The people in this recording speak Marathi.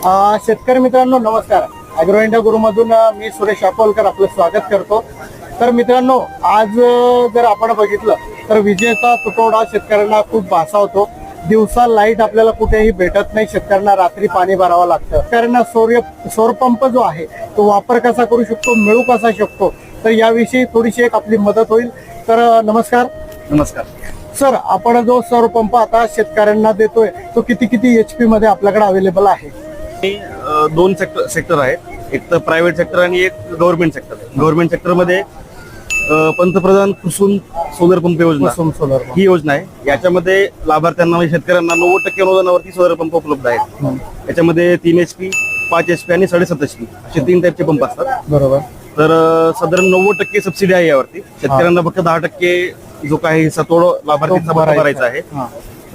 शेतकरी मित्रांनो नमस्कार. अॅग्रो इंडिया गुरुमधून मी सुरेश अकोलकर आपलं स्वागत करतो. तर मित्रांनो, आज जर आपण बघितलं तर विजेचा तुटवडा शेतकऱ्यांना खूप भासावतो. दिवसा लाईट आपल्याला कुठेही भेटत नाही. शेतकऱ्यांना रात्री पाणी भरावं लागतं. शेतकऱ्यांना सौरपंप जो आहे तो वापर कसा करू शकतो, मिळू कसा शकतो, तर याविषयी थोडीशी एक आपली मदत होईल. तर नमस्कार. नमस्कार सर, आपण जो सौरपंप आता शेतकऱ्यांना देतोय तो किती HP मध्ये आपल्याकडे अवेलेबल आहे? दोन सेक्टर आहेत. एक तर प्रायव्हेट सेक्टर आणि एक गव्हर्नमेंट सेक्टर. गव्हर्नमेंट सेक्टर मध्ये पंतप्रधान कुसुम सोलर पंप योजना सोलर ही योजना आहे. याच्यामध्ये लाभार्थ्यांना म्हणजे शेतकऱ्यांना 90% अनुदानावरती सोलर पंप उपलब्ध आहेत. याच्यामध्ये 3 HP, 5 HP आणि 7.5 HP असे 3 टाईपचे पंप असतात. बरोबर. तर साधारण 90% सबसिडी आहे यावरती. शेतकऱ्यांना फक्त 10% जो काही सतोड लाभार्थीचा भरायचा आहे.